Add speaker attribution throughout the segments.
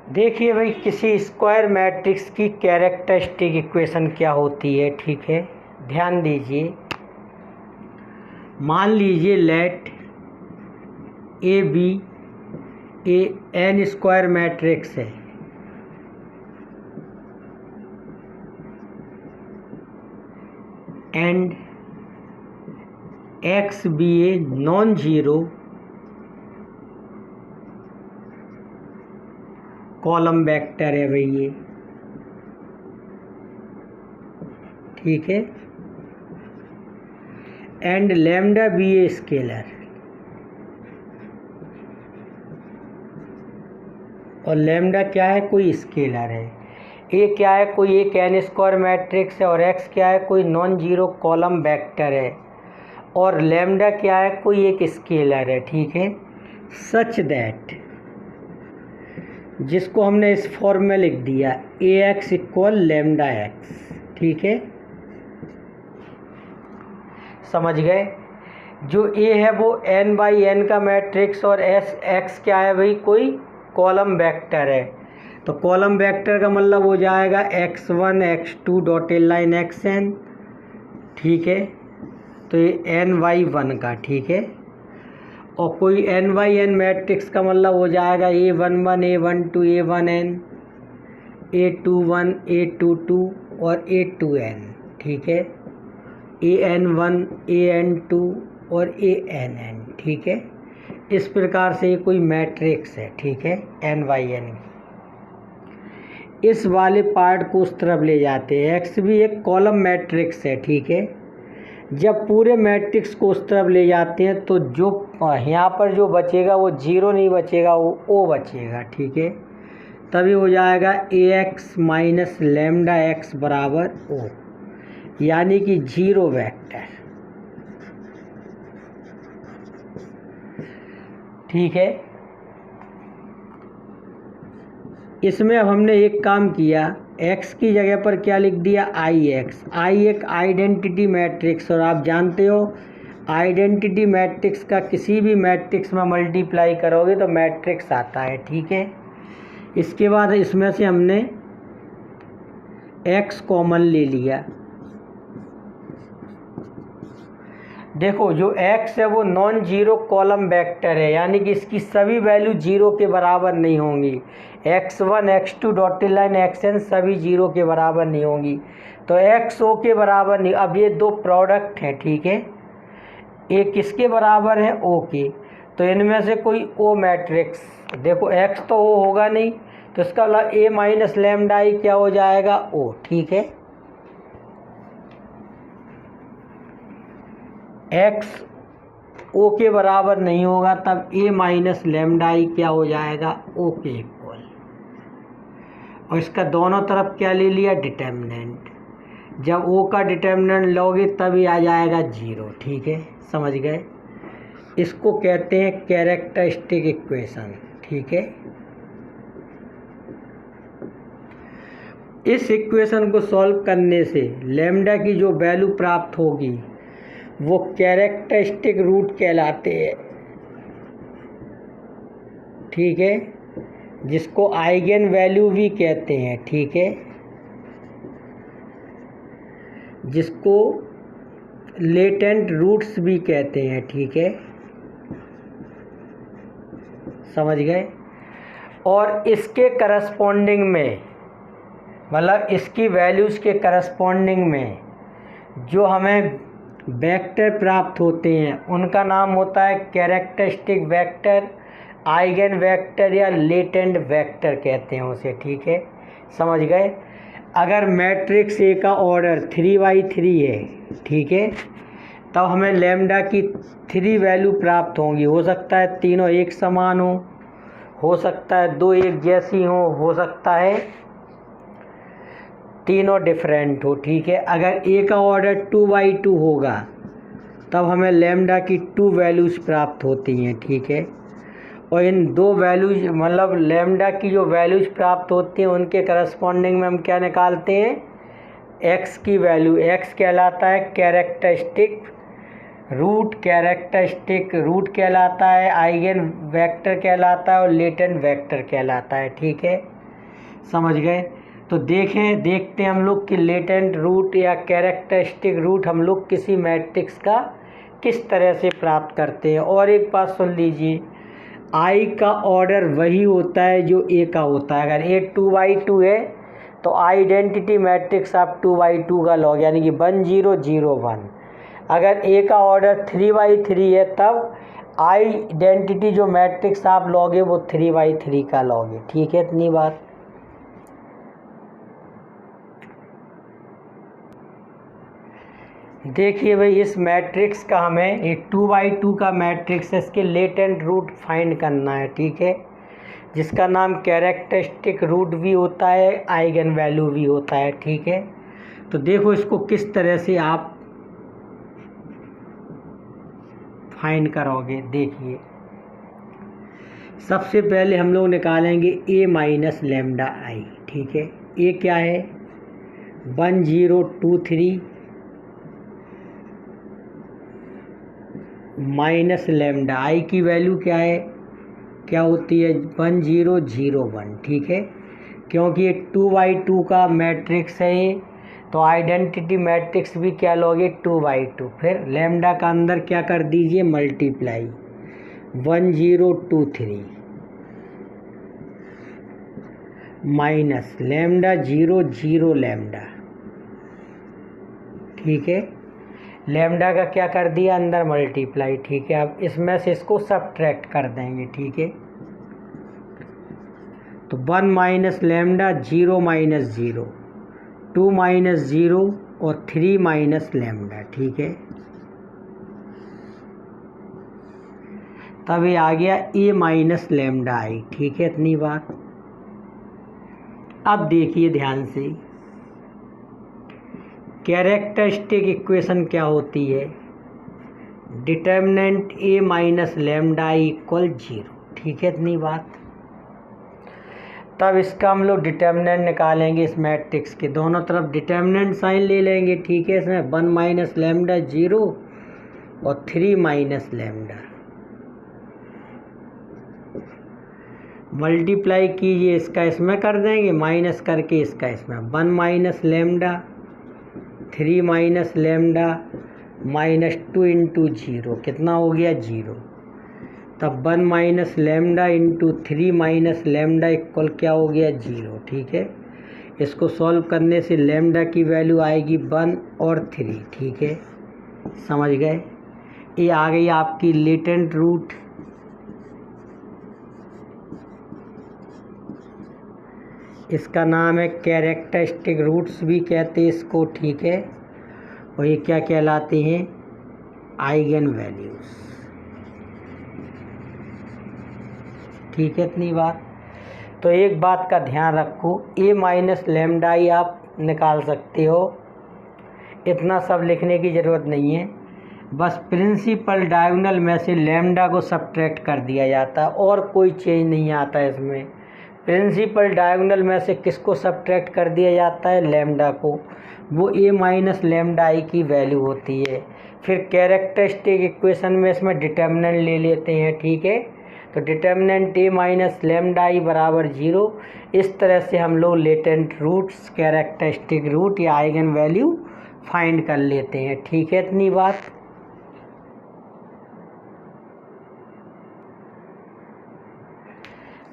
Speaker 1: देखिए भाई, किसी स्क्वायर मैट्रिक्स की कैरेक्टरिस्टिक इक्वेशन क्या होती है। ठीक है, ध्यान दीजिए। मान लीजिए let A be a n square matrix है। And X be a non zero column vector है भाई ये। ठीक है, and lambda be a scalar, और लैम्डा क्या है, कोई स्केलर है। ए क्या है, कोई एक एन स्क्वायर मैट्रिक्स है, और एक्स क्या है, कोई नॉन जीरो कॉलम वेक्टर है, और लैम्डा क्या है, कोई एक स्केलर है। ठीक है, सच दैट, जिसको हमने इस फॉर्म में लिख दिया ए एक्स इक्वल लैम्डा एक्स। ठीक है, समझ गए। जो ए है वो एन बाई एन का मैट्रिक्स, और एस एक्स क्या है भाई, कोई कॉलम वेक्टर है। तो कॉलम वेक्टर का मतलब हो जाएगा x1 x2 dotted line xn। ठीक है, तो ये एन बाई वन का। ठीक है, और कोई एन बाई एन मैट्रिक्स का मतलब हो जाएगा A11 A12 A1n A21 A22 और A2n। ठीक है, AN1 AN2 और ANn। ठीक है, इस प्रकार से ये कोई मैट्रिक्स है। ठीक है, एन बाई एन। इस वाले पार्ट को उस तरफ ले जाते हैं। एक्स भी एक कॉलम मैट्रिक्स है। ठीक है, जब पूरे मैट्रिक्स को उस तरफ ले जाते हैं तो जो यहाँ पर जो बचेगा वो जीरो नहीं बचेगा, वो ओ बचेगा। ठीक है, तभी हो जाएगा ए एक्स माइनस लैम्डा एक्स बराबर ओ, यानी कि जीरो वेक्टर। ठीक है, इसमें अब हमने एक काम किया, x की जगह पर क्या लिख दिया, आई एक्स। आई एक आइडेंटिटी मैट्रिक्स, और आप जानते हो आइडेंटिटी मैट्रिक्स का किसी भी मैट्रिक्स में मल्टीप्लाई करोगे तो मैट्रिक्स आता है। ठीक है, इसके बाद इसमें से हमने x कॉमन ले लिया। देखो, जो x है वो नॉन जीरो कॉलम वेक्टर है, यानी कि इसकी सभी वैल्यू जीरो के बराबर नहीं होंगी। x1 x2 dotted line xn सभी जीरो के बराबर नहीं होंगी, तो x o के बराबर नहीं। अब ये दो प्रोडक्ट हैं। ठीक है, एक किसके बराबर है, o के, तो इनमें से कोई o मैट्रिक्स, देखो x तो o होगा नहीं, तो इसका मतलब a माइनस लैम्डा आई क्या हो जाएगा, o। ठीक है, x o के बराबर नहीं होगा तब a माइनस लैम्डा आई क्या हो जाएगा, o के इक्वल। और इसका दोनों तरफ क्या ले लिया, डिटर्मिनेंट। जब o का डिटर्मिनेंट लोगे तभी आ जाएगा जीरो। ठीक है, समझ गए। इसको कहते हैं कैरेक्टरिस्टिक इक्वेशन। ठीक है, इस इक्वेशन को सॉल्व करने से लैम्डा की जो वैल्यू प्राप्त होगी वो कैरेक्टरिस्टिक रूट कहलाते हैं। ठीक है, जिसको आइगन वैल्यू भी कहते हैं। ठीक है, जिसको लेटेंट रूट्स भी कहते हैं। ठीक है, समझ गए। और इसके करस्पॉन्डिंग में, मतलब इसकी वैल्यूज़ के करस्पॉन्डिंग में जो हमें वेक्टर प्राप्त होते हैं उनका नाम होता है कैरेक्टरिस्टिक वेक्टर, आइगन वेक्टर या लेटेंट वेक्टर कहते हैं उसे। ठीक है, समझ गए। अगर मैट्रिक्स ए का ऑर्डर 3×3 है, ठीक है, तब हमें लैम्डा की 3 वैल्यू प्राप्त होंगी। हो सकता है तीनों एक समान हो सकता है दो एक जैसी हो सकता है तीनों डिफरेंट हो। ठीक है, अगर ए का ऑर्डर 2×2 होगा तब हमें लैम्डा की 2 वैल्यूज़ प्राप्त होती हैं। ठीक है, और इन दो वैल्यूज, मतलब लैम्डा की जो वैल्यूज प्राप्त होती हैं उनके करस्पॉन्डिंग में हम क्या निकालते हैं, एक्स की वैल्यू। एक्स कहलाता है कैरेक्टरिस्टिक रूट, कैरेक्टरिस्टिक रूट कहलाता है, आइगन वेक्टर कहलाता है और लेटेंट वेक्टर कहलाता है। ठीक है। समझ गए। तो देखते हैं हम लोग कि लेटेंट रूट या कैरेक्टरिस्टिक रूट हम लोग किसी मैट्रिक्स का किस तरह से प्राप्त करते हैं। और एक बात सुन लीजिए, आई का ऑर्डर वही होता है जो ए का होता है। अगर ए 2×2 है तो आइडेंटिटी मैट्रिक्स आप 2×2 का लॉग, यानी कि 1 0 0 1। अगर ए का ऑर्डर 3×3 है तब आइडेंटिटी जो मैट्रिक्स आप लॉगे वो 3×3 का लॉगे। ठीक है, इतनी बात। देखिए भाई, इस मैट्रिक्स का हमें एक 2×2 का मैट्रिक्स है, इसके लेटेंट रूट फाइंड करना है। ठीक है, जिसका नाम कैरेक्टरिस्टिक रूट भी होता है, आइगन वैल्यू भी होता है। ठीक है, तो देखो इसको किस तरह से आप फाइंड करोगे। देखिए, सबसे पहले हम लोग निकालेंगे a माइनस लेमडा आई। ठीक है, a क्या है 1 0 2 3 माइनस लेमडा आई की वैल्यू क्या होती है 1 0 0 1। ठीक है, क्योंकि ये 2×2 का मैट्रिक्स है ये, तो आइडेंटिटी मैट्रिक्स भी क्या लोगे 2×2। फिर लेमडा का अंदर क्या कर दीजिए मल्टीप्लाई 1 0 2 3 माइनस लेमडा 0 0 लेमडा। ठीक है, लेमडा का क्या कर दिया अंदर मल्टीप्लाई। ठीक है, अब इसमें से इसको सब्ट्रैक्ट कर देंगे। ठीक है, तो 1 माइनस लेमडा 0 माइनस 0 2 माइनस 0 और 3 माइनस लेमडा। ठीक है, तब ये आ गया a माइनस लेमडा आई। ठीक है, इतनी बात। अब देखिए ध्यान से, कैरेक्टरिस्टिक इक्वेशन क्या होती है, determinant a minus lambda I equal 0। ठीक है, इतनी बात। तब इसका हम लोग डिटर्मिनेंट निकालेंगे इस मैट्रिक्स के, दोनों तरफ डिटर्मिनेंट साइन ले लेंगे। ठीक है, इसमें 1 माइनस लेमडा 0 और 3 माइनस लेमडा। मल्टीप्लाई कीजिए, इसका इसमें कर देंगे माइनस करके इसका इसमें 1 minus lambda 3 minus lambda minus 2 into 0 कितना हो गया 0। तब 1 minus lambda into 3 minus lambda equal क्या हो गया 0। ठीक है, इसको सॉल्व करने से लेमडा की वैल्यू आएगी 1 और 3। ठीक है, समझ गए। ये आ गई आपकी लेटेंट रूट। इसका नाम है कैरेक्टरिस्टिक रूट्स भी कहते हैं इसको। ठीक है, और ये क्या कहलाते हैं आइगन वैल्यूज। ठीक है, इतनी बात। तो एक बात का ध्यान रखो, a माइनस लेमडा ही आप निकाल सकते हो, इतना सब लिखने की ज़रूरत नहीं है। बस प्रिंसिपल डायगोनल में से लेमडा को सब्ट्रैक्ट कर दिया जाता है और कोई चेंज नहीं आता है इसमें। प्रिंसिपल डायगोनल में से किसको सब्ट्रैक्ट कर दिया जाता है लेमडा को, वो a माइनस लेमडा आई की वैल्यू होती है। फिर कैरेक्टरिस्टिक इक्वेशन में इसमें डिटर्मिनेंट ले लेते हैं। ठीक है, तो determinant a minus lambda I बराबर 0। इस तरह से हम लोग लेटेंट रूट्स, कैरेक्टरिस्टिक रूट या आइगन वैल्यू फाइंड कर लेते हैं। ठीक है, इतनी बात।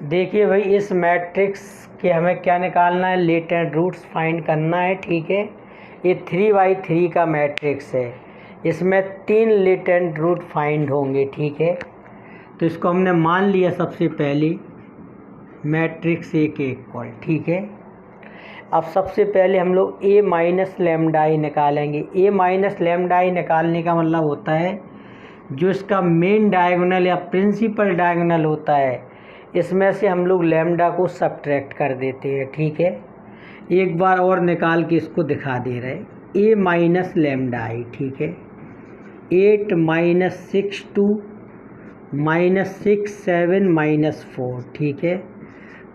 Speaker 1: देखिए भाई, इस मैट्रिक्स के हमें क्या निकालना है, लेटेंट रूट्स फाइंड करना है। ठीक है, ये 3×3 का मैट्रिक्स है, इसमें 3 लेटेंट रूट फाइंड होंगे। ठीक है, तो इसको हमने मान लिया सबसे पहले मैट्रिक्स ए के इक्वल। ठीक है, अब सबसे पहले हम लोग a माइनस लेमडा आई निकालेंगे। a माइनस लेमडा आई निकालने का मतलब होता है जो इसका मेन डायगोनल या प्रिंसिपल डायगोनल होता है, इसमें से हम लोग लेमडा को सब्ट्रैक्ट कर देते हैं। ठीक है, एक बार और निकाल के इसको दिखा दे रहे, a माइनस लेमडा आई। ठीक है, 8 माइनस 6 2 माइनस 6 7 माइनस 4। ठीक है,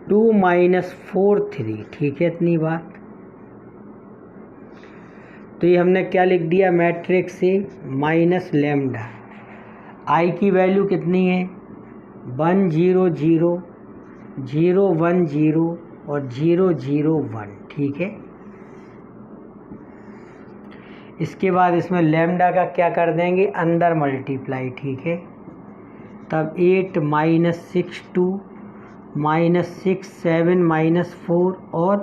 Speaker 1: 2 माइनस 4 3। ठीक है, इतनी बात। तो ये हमने क्या लिख दिया मैट्रिक्स से माइनस लेमडा आई की वैल्यू कितनी है 1 0 0 0 1 0 और 001, ठीक है। इसके बाद इसमें लैम्डा का क्या कर देंगे, अंदर मल्टीप्लाई, ठीक है। तब 8 माइनस 6 2 माइनस 6 7 माइनस 4 और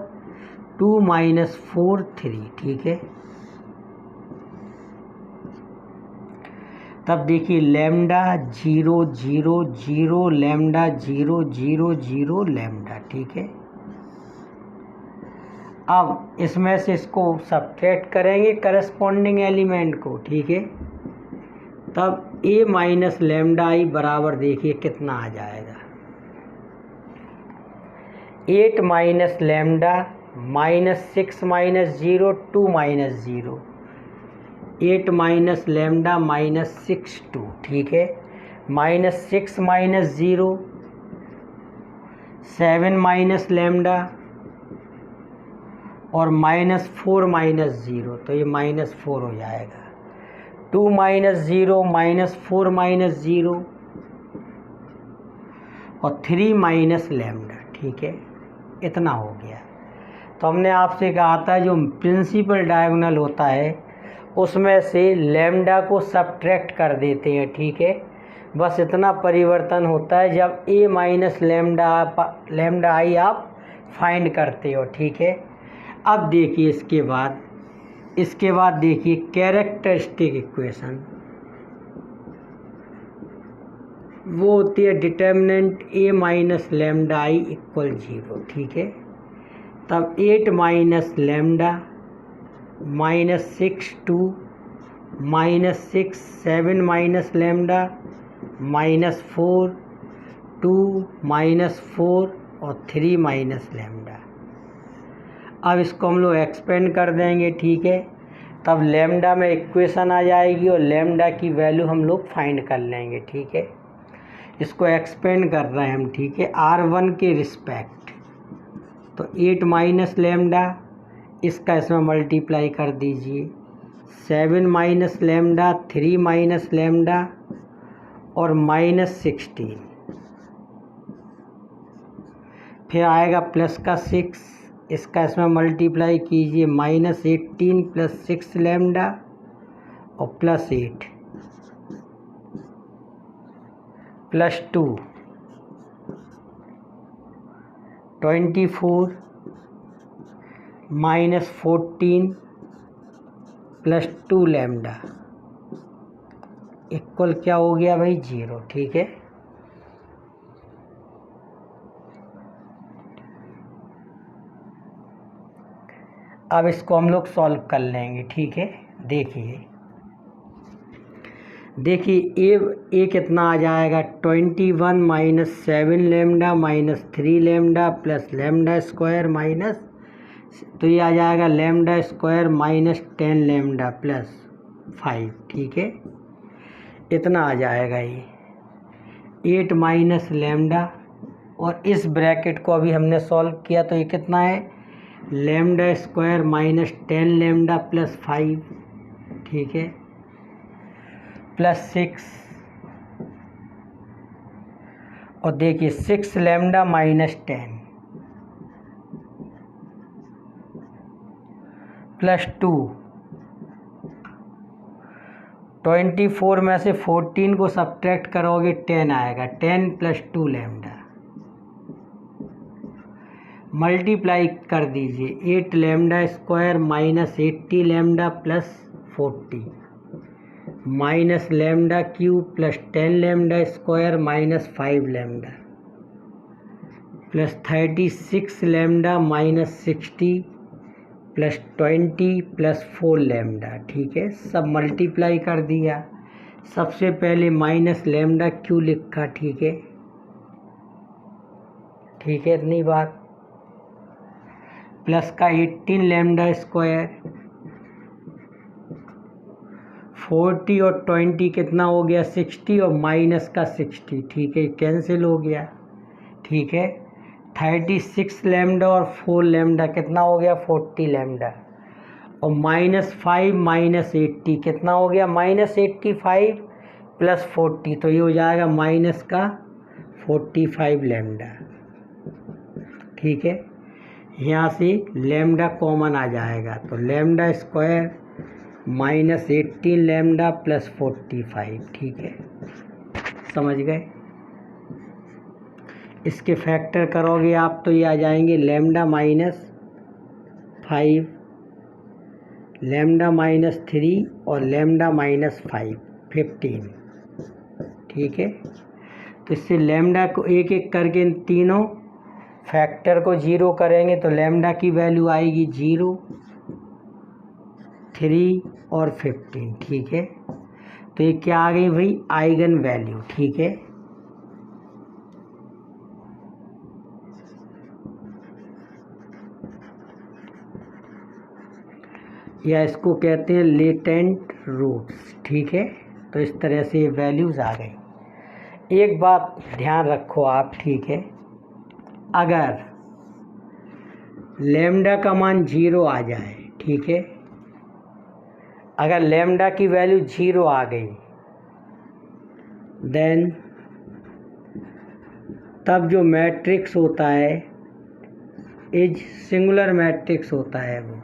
Speaker 1: 2 माइनस 4 3, ठीक है। तब देखिए लैम्डा 0 0 0 लैम्डा 0 0 0 लैम्डा, ठीक है। अब इसमें से इसको सब्ट्रैक्ट करेंगे करस्पॉन्डिंग एलिमेंट को, ठीक है। तब a माइनस लैम्डा आई बराबर देखिए कितना आ जाएगा, 8 minus lambda minus 6 minus 0 2 minus 0, 8 minus lambda minus 6 2, ठीक है। माइनस 6 माइनस 0 7 माइनस लैम्डा और माइनस 4 माइनस 0, तो ये माइनस 4 हो जाएगा। 2 माइनस 0 माइनस 4 माइनस 0 और 3 माइनस लैम्डा, ठीक है। इतना हो गया। तो हमने आपसे कहा था जो प्रिंसिपल डायगोनल होता है उसमें से लैम्डा को सब्ट्रैक्ट कर देते हैं, ठीक है। बस इतना परिवर्तन होता है जब a माइनस लैम्डा आई आप फाइंड करते हो, ठीक है। अब देखिए इसके बाद देखिए कैरेक्टरिस्टिक इक्वेशन, वो होती है determinant a minus lambda I equal 0, ठीक है। तब 8 minus lambda minus 6 2 minus 6 7 minus lambda minus 4 2 minus 4 और 3 माइनस लैम्डा। अब इसको हम लोग एक्सपेंड कर देंगे, ठीक है। तब लैम्डा में इक्वेशन आ जाएगी और लैम्डा की वैल्यू हम लोग फाइंड कर लेंगे, ठीक है। इसको एक्सपेंड कर रहे हैं हम, ठीक है, R1 के रिस्पेक्ट। तो 8 माइनस लैम्डा इसका इसमें मल्टीप्लाई कर दीजिए, 7 माइनस लैम्डा 3 माइनस लैम्डा और माइनस 16, फिर आएगा प्लस का 6, इसका इसमें मल्टीप्लाई कीजिए, माइनस 18 प्लस 6 लैम्डा और plus 8 plus 2 24 minus 14 plus 2 lambda equal क्या हो गया भाई 0, ठीक है। अब इसको हम लोग सॉल्व कर लेंगे, ठीक है। देखिए ए कितना आ जाएगा, 21 minus 7 lambda minus 3 lambda plus lambda square minus, तो ये आ जाएगा lambda square minus 10 lambda plus 5, ठीक है। इतना आ जाएगा ये 8 माइनस लैम्डा, और इस ब्रैकेट को अभी हमने सॉल्व किया तो ये कितना है, lambda square minus 10 lambda plus 5, ठीक है, प्लस 6, और देखिए 6 लैम्डा माइनस 10 प्लस 2, 24 में से 14 को सब्ट्रैक्ट करोगे 10 आएगा, 10 प्लस 2 लैम्डा, मल्टीप्लाई कर दीजिए, 8 lambda square minus 80 lambda plus 40 minus lambda cube plus 10 lambda square minus 5 lambda plus 36 lambda minus 60 plus 20 plus 4 lambda, ठीक है। सब मल्टीप्लाई कर दिया, सबसे पहले माइनस लैम्डा क्यू लिखा, ठीक है, इतनी बात, प्लस का 18 लैम्डा स्क्वायर, 40 और 20 कितना हो गया 60 और माइनस का 60, ठीक है, कैंसिल हो गया, ठीक है। 36 लैम्डा और 4 लैम्डा कितना हो गया 40 लैम्डा, और माइनस 5 माइनस 80 कितना हो गया माइनस 85 प्लस 40, तो ये हो जाएगा माइनस का 45 लैम्डा, ठीक है। यहाँ से लैम्डा कॉमन आ जाएगा, तो lambda square minus 18 lambda plus 45, ठीक है, समझ गए। इसके फैक्टर करोगे आप तो ये आ जाएंगे लैम्डा माइनस 5, लैम्डा माइनस 3 और लैम्डा माइनस 5, 15, ठीक है। तो इससे लैम्डा को एक एक करके इन तीनों फैक्टर को जीरो करेंगे तो लैम्डा की वैल्यू आएगी 0, 3 और 15, ठीक है। तो ये क्या आ गई भाई, आइगन वैल्यू, ठीक है। या इसको कहते हैं लेटेंट रूट्स, ठीक है। तो इस तरह से ये वैल्यूज़ आ गई। एक बात ध्यान रखो आप, ठीक है, अगर लैम्डा का मान 0 आ जाए, ठीक है, अगर लैम्डा की वैल्यू 0 आ गई देन तब जो मैट्रिक्स होता है इज सिंगुलर मैट्रिक्स होता है वो,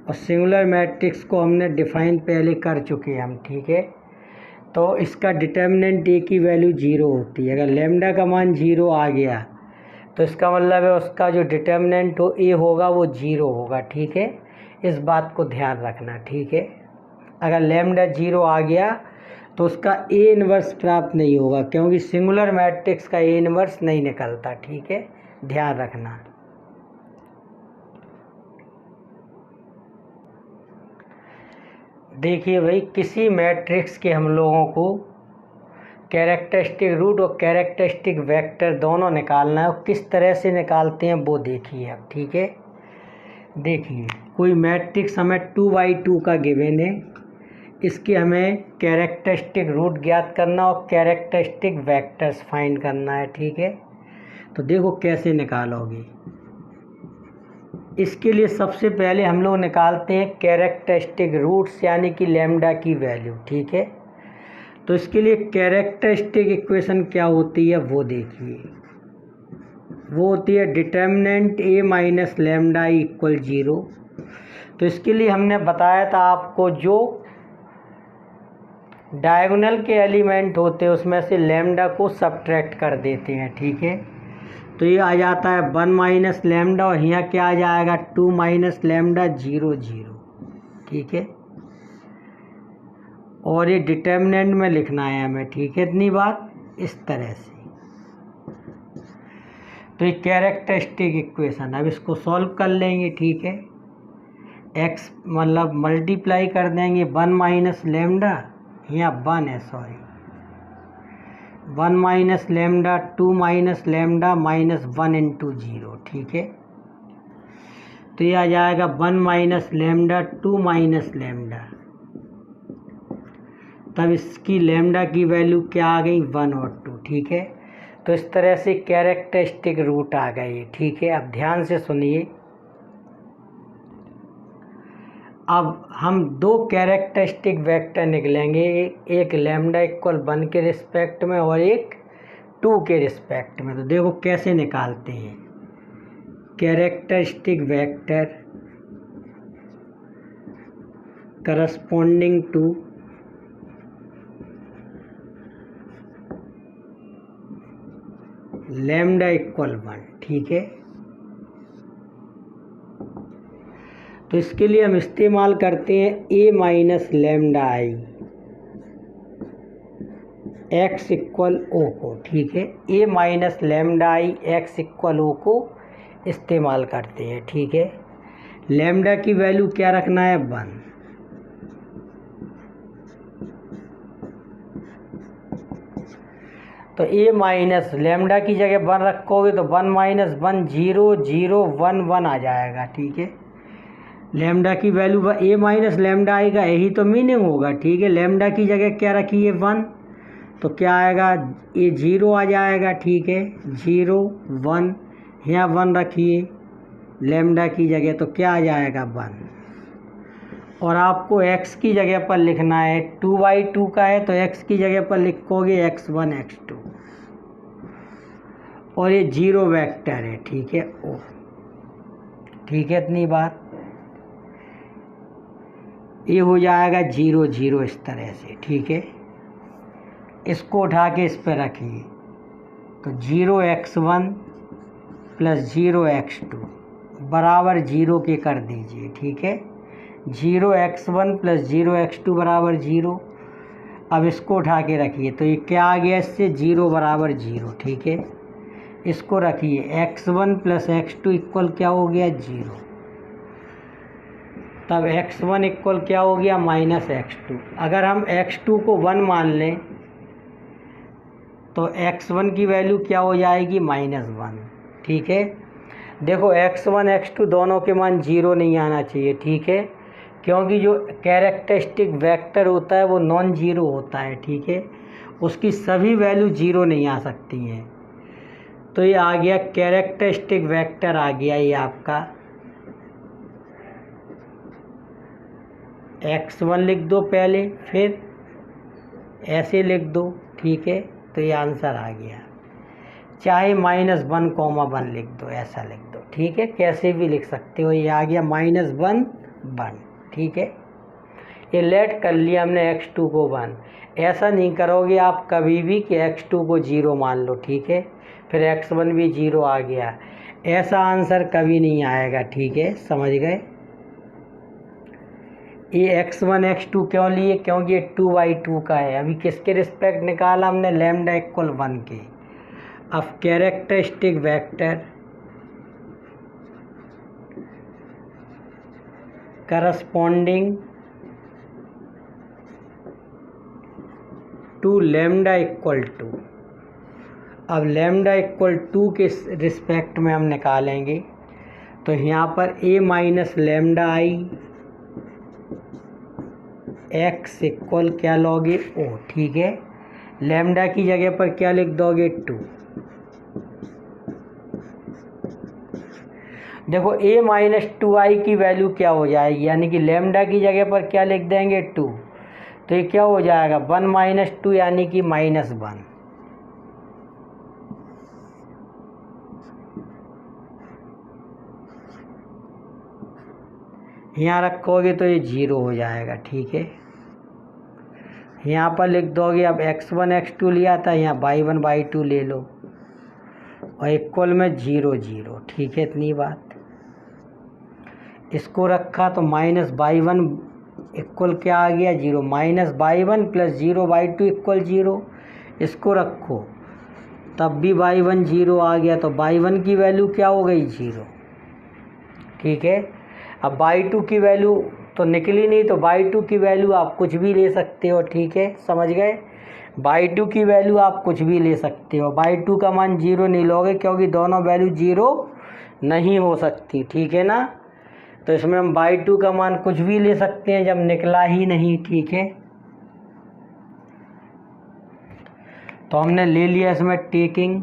Speaker 1: और सिंगुलर मैट्रिक्स को हमने डिफाइन पहले कर चुके हैं हम, ठीक है। तो इसका डिटर्मिनेंट ए की वैल्यू 0 होती है। अगर लैम्डा का मान 0 आ गया तो इसका मतलब है उसका जो डिटर्मिनेंट हो ए होगा वो 0 होगा, ठीक है। इस बात को ध्यान रखना, ठीक है। अगर लैम्डा 0 आ गया तो उसका ए इन्वर्स प्राप्त नहीं होगा, क्योंकि सिंगुलर मैट्रिक्स का ए इन्वर्स नहीं निकलता, ठीक है, ध्यान रखना। देखिए भाई, किसी मैट्रिक्स के हम लोगों को कैरेक्टरिस्टिक रूट और कैरेक्टरिस्टिक वेक्टर दोनों निकालना है, और किस तरह से निकालते हैं वो देखिए अब, ठीक है। देखिए कोई मैट्रिक्स हमें 2×2 का गिवन है, इसके हमें कैरेक्टरिस्टिक रूट ज्ञात करना और कैरेक्टरिस्टिक वेक्टर्स फाइंड करना है, ठीक है। तो देखो कैसे निकालोगे। इसके लिए सबसे पहले हम लोग निकालते हैं कैरेक्टरिस्टिक रूट्स यानी कि लैम्डा की वैल्यू, ठीक है। तो इसके लिए कैरेक्टरिस्टिक इक्वेशन क्या होती है वो देखिए, वो होती है डिटर्मिनेंट ए माइनस लैम्डा इक्वल 0। तो इसके लिए हमने बताया था आपको जो डायगोनल के एलिमेंट होते हैं उसमें से लैम्डा को सब्ट्रैक्ट कर देते हैं, ठीक है। तो ये आ जाता है 1 माइनस लैम्डा, और यहाँ क्या आ जाएगा 2 माइनस लैम्डा 0, 0, ठीक है। और ये डिटर्मिनेंट में लिखना है हमें, ठीक है, इतनी बात इस तरह से। तो ये कैरेक्टरिस्टिक इक्वेशन, अब इसको सॉल्व कर लेंगे, ठीक है। x मतलब मल्टीप्लाई कर देंगे 1 माइनस लैम्डा, यहाँ 1 है sorry, 1 minus lambda 2 minus lambda minus 1 into 0, ठीक है। तो ये आ जाएगा 1 माइनस लैम्डा 2 माइनस लैम्डा, तब इसकी लैम्डा की वैल्यू क्या आ गई 1 और 2, ठीक है। तो इस तरह से कैरेक्टरिस्टिक रूट आ गई, ठीक है। अब ध्यान से सुनिए, अब हम दो कैरेक्टरिस्टिक वेक्टर निकलेंगे, एक लैम्डा इक्वल 1 के रिस्पेक्ट में और एक 2 के रिस्पेक्ट में। तो देखो कैसे निकालते हैं। Characteristic vector corresponding to lambda equal 1, ठीक है। तो इसके लिए हम इस्तेमाल करते हैं ए माइनस लैम्डा आई एक्स इक्वल ओ को, ठीक है। ए माइनस लैम्डा आई एक्स इक्वल ओ को इस्तेमाल करते हैं, ठीक है। लैम्डा की वैल्यू क्या रखना है 1, तो ए माइनस लैम्डा की जगह 1 रखोगे तो 1 माइनस 1 0 0 1 1 आ जाएगा, ठीक है। लैम्डा की वैल्यू ए माइनस लैम्डा आएगा, यही तो मीनिंग होगा, ठीक है। लैम्डा की जगह क्या रखिए 1, तो क्या आएगा ये 0 आ जाएगा, ठीक है। 0 1, यहाँ 1 रखिए लैम्डा की जगह, तो क्या आ जाएगा 1। और आपको x की जगह पर लिखना है 2/2 का है तो x की जगह पर लिखोगे x1 x2। और ये जीरो वेक्टर है, ठीक है। ओ ठीक है, इतनी बात। ये हो जाएगा 0 0 इस तरह से, ठीक है। इसको उठा के इस पर रखिए, तो 0x1 प्लस 0x2 बराबर 0 के कर दीजिए, ठीक है। 0x1 प्लस 0x2 बराबर 0। अब इसको उठा के रखिए, तो ये क्या आ गया इससे, 0 बराबर 0, ठीक है। इसको रखिए, x1 प्लस x2 इक्वल क्या हो गया, 0। तब x1 इक्वल क्या हो गया, माइनस x2। अगर हम x2 को 1 मान लें तो x1 की वैल्यू क्या हो जाएगी, -1, ठीक है। देखो x1 x2 दोनों के मान 0 नहीं आना चाहिए, ठीक है, क्योंकि जो कैरेक्टरिस्टिक वेक्टर होता है वो नॉन जीरो होता है, ठीक है। उसकी सभी वैल्यू 0 नहीं आ सकती हैं। तो ये आ गया कैरेक्टरिस्टिक वेक्टर, आ गया ये आपका x1 लिख दो पहले, फिर ऐसे लिख दो, ठीक है। तो ये आंसर आ गया। चाहे -1,1 लिख दो, ऐसा लिख दो, ठीक है, कैसे भी लिख सकते हो। ये आ गया -1 1, ठीक है। ये लेट कर लिया हमने x2 को 1। ऐसा नहीं करोगे आप कभी भी कि x2 को 0 मान लो, ठीक है, फिर x1 भी 0 आ गया, ऐसा आंसर कभी नहीं आएगा, ठीक है, समझ गए। ये x1 x2 क्यों लिए, क्योंकि ये 2/2 का है। अभी किसके रिस्पेक्ट निकाला हमने, लैम्डा इक्वल 1 के। अब characteristic vector corresponding to lambda equal 2। अब लैम्डा इक्वल 2 के रिस्पेक्ट में हम निकालेंगे, तो यहाँ पर a minus lambda I x equal क्या लोगे, o, ठीक है। लैम्डा की जगह पर क्या लिख दोगे, 2। देखो a माइनस 2i की वैल्यू क्या हो जाएगी, यानी कि लैम्डा की जगह पर क्या लिख देंगे, 2। तो ये क्या हो जाएगा, 1 माइनस 2 यानी कि -1। यहाँ रखोगे तो ये 0 हो जाएगा, ठीक है। यहाँ पर लिख दोगे, अब x1 x2 लिया था, यहाँ y1 y2 ले लो और इक्वल में 0 0, ठीक है, इतनी बात। इसको रखा तो -y1 इक्वल क्या आ गया, 0। -y1 plus 0y2 equal 0। इसको रखो, तब भी y1 0 आ गया, तो y1 की वैल्यू क्या हो गई, 0, ठीक है। अब y2 की वैल्यू तो निकली नहीं, तो y2 की वैल्यू आप कुछ भी ले सकते हो, ठीक है, समझ गए। y2 की वैल्यू आप कुछ भी ले सकते हो। y2 का मान 0 नहीं लोगे, क्योंकि दोनों वैल्यू 0 नहीं हो सकती, ठीक है ना। तो इसमें हम y2 का मान कुछ भी ले सकते हैं जब निकला ही नहीं, ठीक है। तो हमने ले लिया इसमें टेकिंग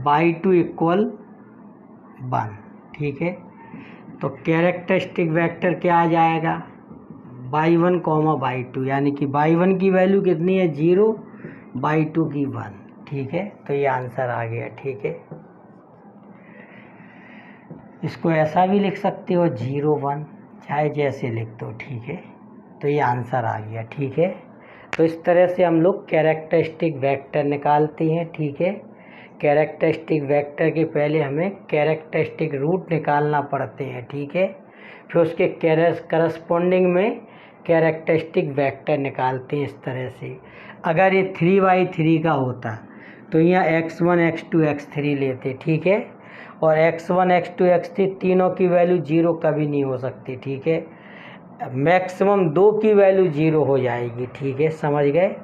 Speaker 1: y2 इक्वल 1, ठीक है। तो कैरेक्टरिस्टिक वेक्टर क्या आ जाएगा, y1, y2, यानी कि y1 की वैल्यू कितनी है, 0, y2 की 1, ठीक है। तो ये आंसर आ गया, ठीक है। इसको ऐसा भी लिख सकते हो, 0 1, चाहे जैसे लिख दो, ठीक है। तो ये आंसर आ गया, ठीक है। तो इस तरह से हम लोग कैरेक्टरिस्टिक वेक्टर निकालते हैं, ठीक है। कैरेक्टरिस्टिक वेक्टर के पहले हमें कैरेक्टरिस्टिक रूट निकालना पड़ते हैं, ठीक है। फिर उसके करस्पॉन्डिंग में कैरेक्टरिस्टिक वेक्टर निकालते हैं इस तरह से। अगर ये 3/3 का होता तो यहाँ x1 x2 x3 लेते, ठीक है। और x1 x2 x3 तीनों की वैल्यू 0 कभी नहीं हो सकती, ठीक है। मैक्सिमम 2 की वैल्यू 0 हो जाएगी, ठीक है, समझ गए।